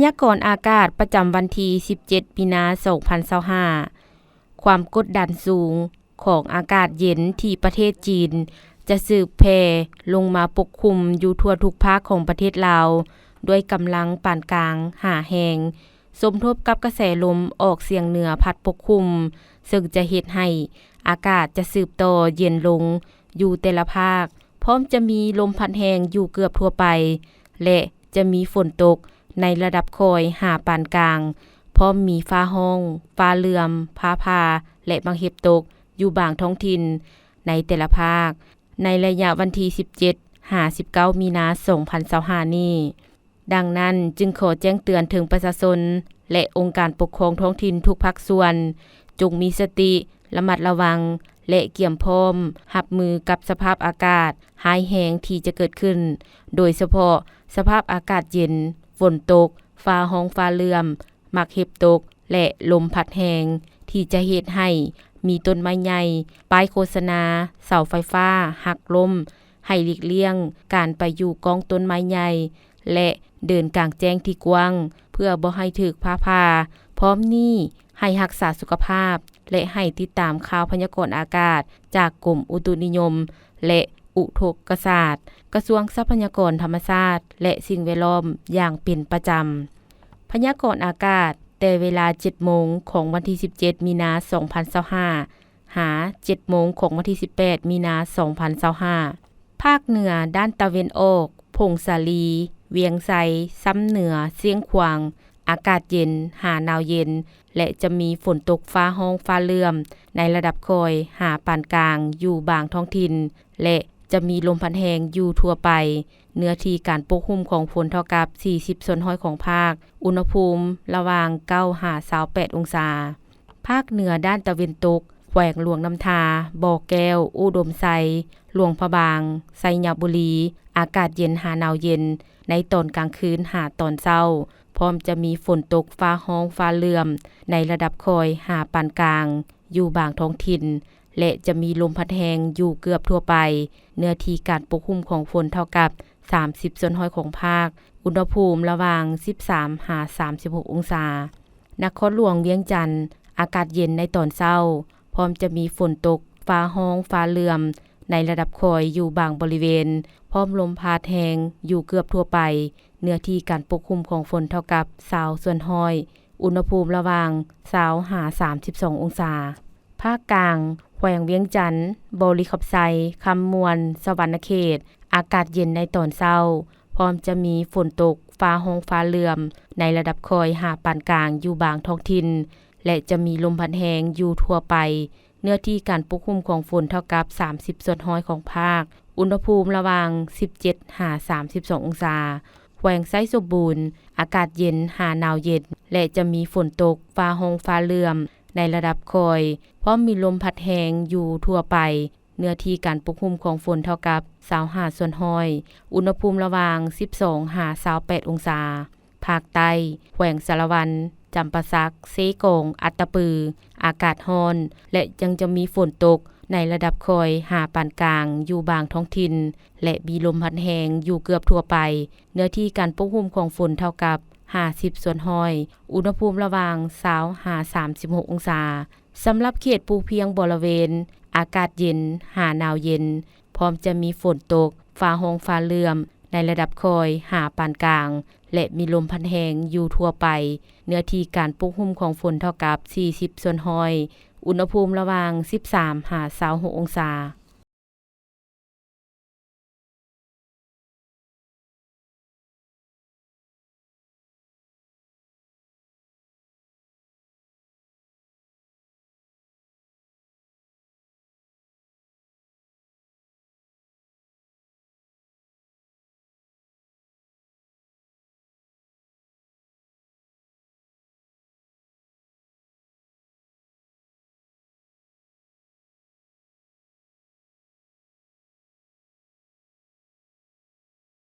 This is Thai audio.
ยากรณ์อากาศประจำวันที่17มีนาคม2025ความกดดันสูงของอากาศเย็นที่ประเทศจีนจะสืบแผ่ลงมาปกคลุมอยู่ทั่วทุกภาคของประเทศลาวด้วยกำลังปานกลางหาแหงสมทบกับกระแสลมออกเสียงเหนือพัดปกคลุมซึ่งจะเฮ็ดให้อากาศจะสืบต่อเย็นลงอยู่แต่ละภาคพร้อมจะมีลมพัดแรงอยู่เกือบทั่วไปและจะมีฝนตกในระดับคอยหาปานกลางพร้อมมีฟ้าห้องฟ้าเหลื่อมฟ้าผ่าและบางเห็บตกอยู่บางท้องถิ่นในแต่ละภาคในระยะวันที่17-19มีนาคม2025นี้ดังนั้นจึงขอแจ้งเตือนถึงประชาชนและองค์การปกครองท้องถิ่นทุกภาคส่วนจงมีสติระมัดระวังและเกี่ยมพร้อมรับมือกับสภาพอากาศหายแรงที่จะเกิดขึ้นโดยเฉพาะสภาพอากาศเย็นฝนตกฟ้าห้องฟ้าเหลื่อมมักเห็บตกและลมพัดแรงที่จะเฮ็ดให้มีต้นไม้ใหญ่ป้ายโฆษณาเสาไฟฟ้าหักล้มให้หลีกเลี่ยงการไปอยู่กองต้นไม้ใหญ่และเดินกลางแจ้งที่กว้างเพื่อบ่ให้ถูกฟ้าผ่าพร้อมนี้ให้รักษาสุขภาพและให้ติดตามข่าวพยากรณ์อากาศจากกรมอุตุนิยมและอุทกศาสตร์กระทรวงทรัพยากรธรรมชาติและสิ่งแวดล้อมอย่างเป็นประจำพยากรณ์อากาศแต่เวลา 7 โมงของวันที่17มีนาคม2025หา 7 โมงของวันที่18มีนาคม2025ภาคเหนือด้านตะเวนออกพงสาลีเวียงไสซ้ำเหนือเสียงขวางอากาศเย็นหาหนาวเย็นและจะมีฝนตกฟ้าห้องฟ้าเหลื่อมในระดับคอยหาปานกลางอยู่บางท้องถิ่นและจะมีลมพัดแรงอยู่ทั่วไปเนื้อที่การปกคลุมของฝนเท่ากับ40%ของภาคอุณหภูมิระหว่าง9-28องศาภาคเหนือด้านตะวันตกแขวงหลวงน้ำทาบ่อแก้วอุดมไซหลวงพระบางไสยบุรีอากาศเย็นหาหนาวเย็นในตอนกลางคืนหาตอนเช้าพร้อมจะมีฝนตกฟ้าห้องฟ้าเหลื่อมในระดับคอยหาปานกลางอยู่บางท้องถิ่นและจะมีลมพัดแรงอยู่เกือบทั่วไปเนื้อที่การปกคลุมของฝนเท่ากับ30%ของภาคอุณหภูมิระหว่าง13-36องศานครหลวงเวียงจันทน์อากาศเย็นในตอนเช้าพร้อมจะมีฝนตกฟ้าห้องฟ้าเหลื่อมในระดับคอยอยู่บางบริเวณพร้อมลมพัดแรงอยู่เกือบทั่วไปเนื้อที่การปกคลุมของฝนเท่ากับ20%อุณหภูมิระหว่าง20-32องศาภาคกลางแขวงเวียงจันทน์บริคับไซคำมวนสวรรณเขตอากาศเย็นในตอนเช้าพร้อมจะมีฝนตกฟ้าห้องฟ้าเหลื่อมในระดับคอยหาปานกลางอยู่บางท้องถิ่นและจะมีลมพัดแรงอยู่ทั่วไปเนื้อที่การปกคลุมของฝนเท่ากับ30%ของภาคอุณหภูมิระหว่าง17-32องศาแขวงไซสมบูรณ์อากาศเย็นหาหนาวเย็นและจะมีฝนตกฟ้าห้องฟ้าเหลื่อมในระดับคอยพร้อมมีลมพัดแรงอยู่ทั่วไปเนื้อที่การปกคลุมของฝนเท่ากับ25%อุณหภูมิระหว่าง12-28องศาภาคใต้แขวงสารวันจำปาสักเซกงอัตตปืออากาศร้อนและยังจะมีฝนตกในระดับคอยหาปานกลางอยู่บางท้องถิ่นและมีลมพัดแรงอยู่เกือบทั่วไปเนื้อที่การปกคลุมของฝนเท่ากับ50%อุณหภูมิระหว่าง20-36องศาสำหรับเขตภูเพียงบริเวณอากาศเย็นหาหนาวเย็นพร้อมจะมีฝนตกฟ้าห้องฟ้าเหลื่อมในระดับคอยหาปานกลางและมีลมพัดแรงอยู่ทั่วไปเนื้อที่การปกคลุมของฝนเท่ากับ40%อุณหภูมิระหว่าง13-26องศา